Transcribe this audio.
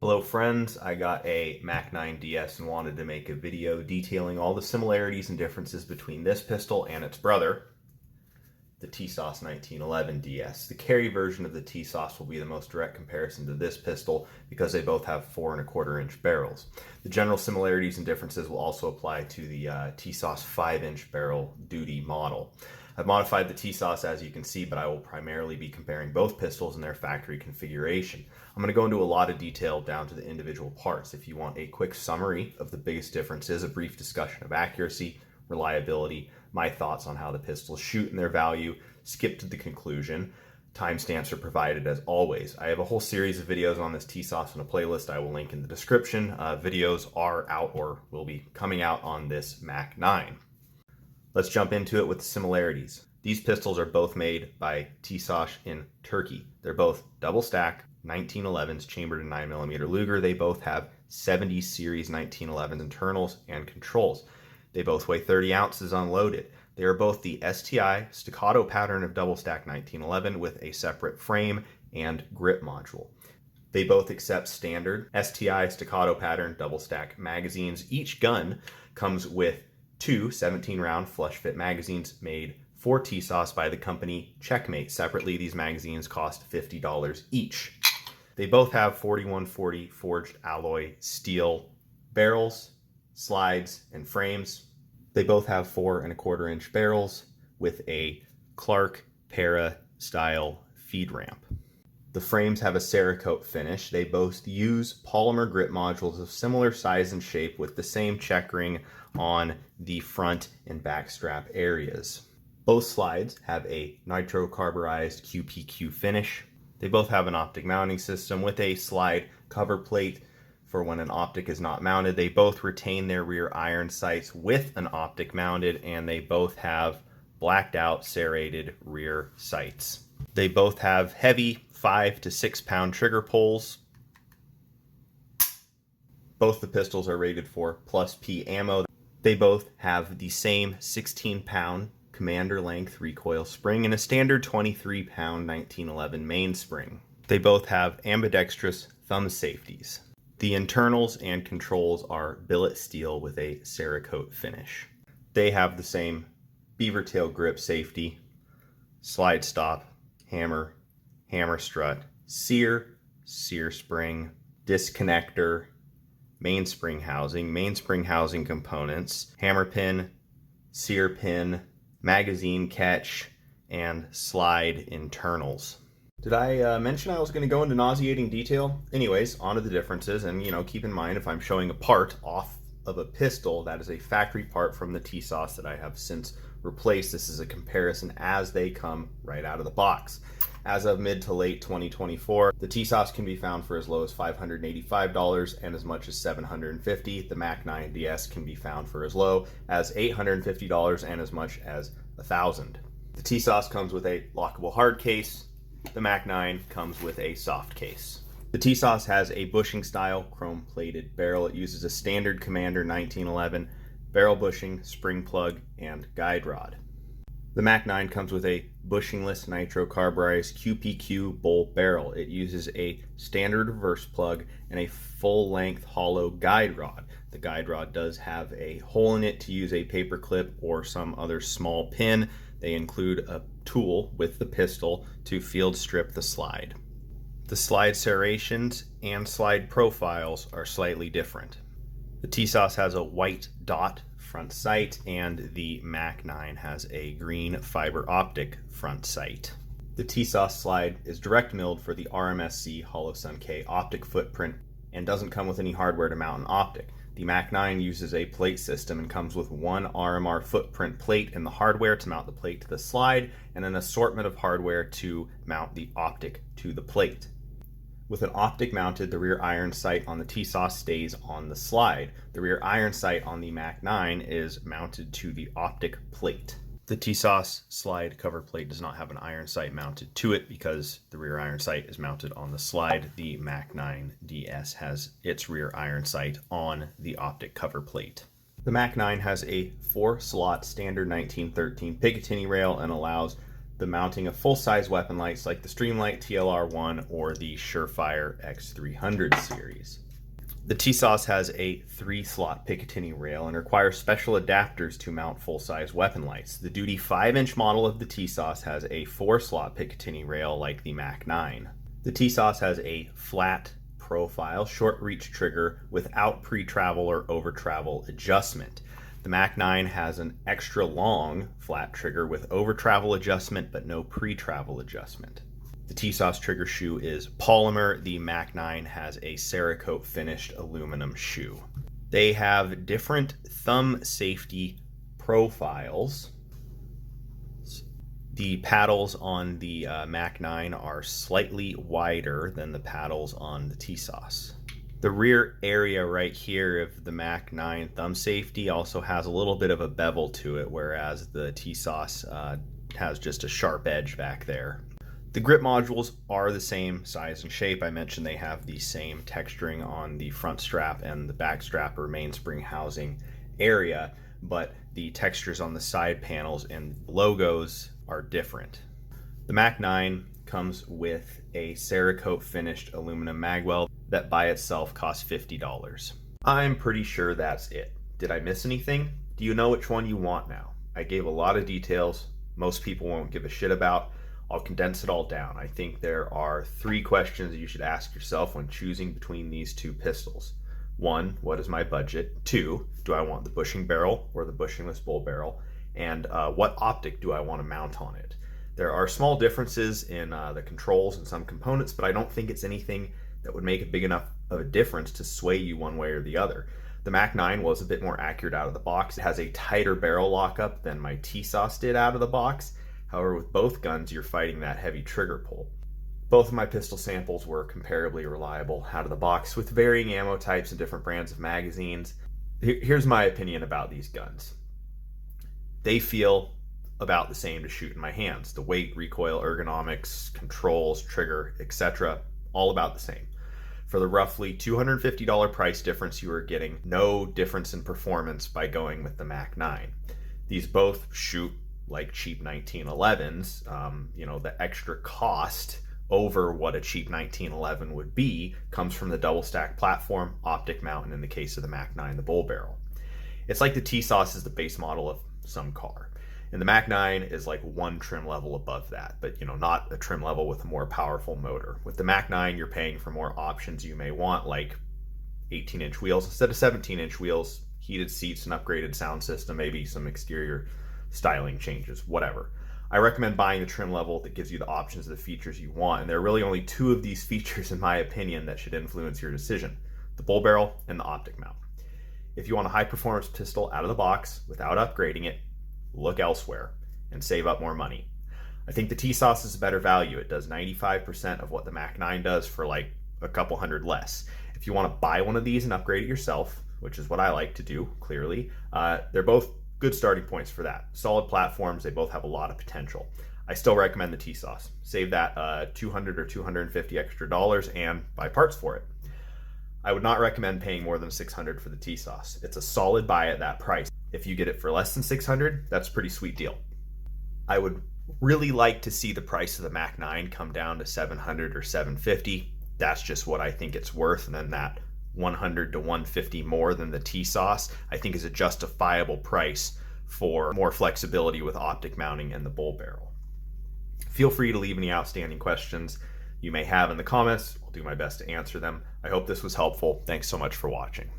Hello friends, I got a Mac 9 DS and wanted to make a video detailing all the similarities and differences between this pistol and its brother, the Tisas 1911 DS. The carry version of the Tisas will be the most direct comparison to this pistol because they both have 4¼ inch barrels. The general similarities and differences will also apply to the Tisas 5-inch barrel duty model. I've modified the Tisas as you can see, but I will primarily be comparing both pistols in their factory configuration. I'm going to go into a lot of detail down to the individual parts. If you want a quick summary of the biggest differences, a brief discussion of accuracy, reliability, my thoughts on how the pistols shoot and their value, skip to the conclusion. Timestamps are provided as always. I have a whole series of videos on this Tisas in a playlist I will link in the description. Videos are out or will be coming out on this Mac 9. Let's jump into it with the similarities. These pistols are both made by Tisas in Turkey. They're both double stack 1911s chambered in 9mm Luger. They both have 70 series 1911 internals and controls. They both weigh 30 ounces unloaded. They are both the STI staccato pattern of double stack 1911 with a separate frame and grip module. They both accept standard STI staccato pattern double stack magazines. Each gun comes with two 17-round flush fit magazines made for Tisas by the company Checkmate. Separately, these magazines cost $50 each. They both have 4140 forged alloy steel barrels, slides, and frames. They both have 4¼ inch barrels with a Clark Para style feed ramp. The frames have a Cerakote finish. They both use polymer grip modules of similar size and shape with the same checkering on the front and back strap areas. Both slides have a nitrocarburized QPQ finish. They both have an optic mounting system with a slide cover plate for when an optic is not mounted. They both retain their rear iron sights with an optic mounted, and they both have blacked out serrated rear sights. They both have heavy 5 to 6 pound trigger pulls. Both the pistols are rated for +P ammo. They both have the same 16-pound commander length recoil spring and a standard 23-pound 1911 mainspring. They both have ambidextrous thumb safeties. The internals and controls are billet steel with a Cerakote finish. They have the same beaver tail grip safety, slide stop, hammer strut, sear spring, disconnector, mainspring housing components, hammer pin, sear pin, magazine catch, and slide internals. Did I mention I was going to go into nauseating detail? Anyways, on to the differences, and keep in mind if I'm showing a part off of a pistol, that is a factory part from the Tisas that I have since replaced. This is a comparison as they come right out of the box. As of mid to late 2024, the Tisas can be found for as low as $585 and as much as $750. The Mac 9 DS can be found for as low as $850 and as much as $1,000. The Tisas comes with a lockable hard case. The Mac 9 comes with a soft case. The Tisas has a bushing style chrome plated barrel. It uses a standard Commander 1911 barrel bushing, spring plug, and guide rod. The Mac 9 comes with a bushingless nitrocarburized QPQ bull barrel. It uses a standard reverse plug and a full-length hollow guide rod. The guide rod does have a hole in it to use a paper clip or some other small pin. They include a tool with the pistol to field strip the slide. The slide serrations and slide profiles are slightly different. The Tisas has a white dot front sight, and the Mac 9 has a green fiber optic front sight. The Tisas slide is direct milled for the RMSC Holosun K optic footprint and doesn't come with any hardware to mount an optic. The Mac 9 uses a plate system and comes with one RMR footprint plate and the hardware to mount the plate to the slide, and an assortment of hardware to mount the optic to the plate. With an optic mounted, the rear iron sight on the Tisas stays on the slide. The rear iron sight on the Mac 9 is mounted to the optic plate. The Tisas slide cover plate does not have an iron sight mounted to it because the rear iron sight is mounted on the slide. The Mac 9 DS has its rear iron sight on the optic cover plate. The Mac 9 has a 4-slot standard 1913 Picatinny rail and allows the mounting of full-size weapon lights like the Streamlight TLR1 or the Surefire X300 series. The Tisas has a 3-slot Picatinny rail and requires special adapters to mount full-size weapon lights. The duty 5-inch model of the Tisas has a 4-slot Picatinny rail like the Mac 9. The Tisas has a flat profile, short-reach trigger without pre-travel or over-travel adjustment. The Mac 9 has an extra long flat trigger with over-travel adjustment but no pre-travel adjustment. The Tisas trigger shoe is polymer. The Mac 9 has a Cerakote finished aluminum shoe. They have different thumb safety profiles. The paddles on the Mac 9 are slightly wider than the paddles on the Tisas. The rear area right here of the Mac 9 thumb safety also has a little bit of a bevel to it, whereas the Tisas has just a sharp edge back there. The grip modules are the same size and shape. I mentioned they have the same texturing on the front strap and the back strap or mainspring housing area, but the textures on the side panels and logos are different. The Mac 9 comes with a Cerakote finished aluminum magwell that by itself costs $50. I'm pretty sure that's it. Did I miss anything? Do you know which one you want now? I gave a lot of details most people won't give a shit about. I'll condense it all down. I think there are 3 questions that you should ask yourself when choosing between these 2 pistols. 1, what is my budget? 2, do I want the bushing barrel or the bushingless bull barrel? And what optic do I want to mount on it? There are small differences in the controls and some components, but I don't think it's anything that would make a big enough of a difference to sway you one way or the other. The Mac 9 was a bit more accurate out of the box. It has a tighter barrel lockup than my Tisas did out of the box. However, with both guns, you're fighting that heavy trigger pull. Both of my pistol samples were comparably reliable out of the box with varying ammo types and different brands of magazines. Here's my opinion about these guns. They feel about the same to shoot in my hands. The weight, recoil, ergonomics, controls, trigger, etc., all about the same. For the roughly $250 price difference, you are getting no difference in performance by going with the Mac 9. These both shoot like cheap 1911s. The extra cost over what a cheap 1911 would be comes from the double stack platform, optic mount, and in the case of the Mac 9, the bull barrel. It's like the Tisas is the base model of some car, and the Mac 9 is like one trim level above that, but not a trim level with a more powerful motor. With the Mac 9, you're paying for more options you may want, like 18-inch wheels instead of 17-inch wheels, heated seats, an upgraded sound system, maybe some exterior styling changes, whatever. I recommend buying the trim level that gives you the options of the features you want, and there are really only 2 of these features in my opinion that should influence your decision: the bull barrel and the optic mount. If you want a high performance pistol out of the box without upgrading it, look elsewhere and save up more money. I think the Tisas is a better value. It does 95% of what the Mac 9 does for like a couple hundred less. If you want to buy one of these and upgrade it yourself, which is what I like to do, clearly, they're both good starting points for that. Solid platforms, they both have a lot of potential. I still recommend the Tisas. Save that $200 or $250 extra dollars and buy parts for it. I would not recommend paying more than $600 for the Tisas. It's a solid buy at that price. If you get it for less than $600, that's a pretty sweet deal. I would really like to see the price of the Mac 9 come down to $700 or $750. That's just what I think it's worth, and then that $100 to $150 more than the Tisas, I think, is a justifiable price for more flexibility with optic mounting and the bull barrel. Feel free to leave any outstanding questions you may have in the comments. I'll do my best to answer them. I hope this was helpful. Thanks so much for watching.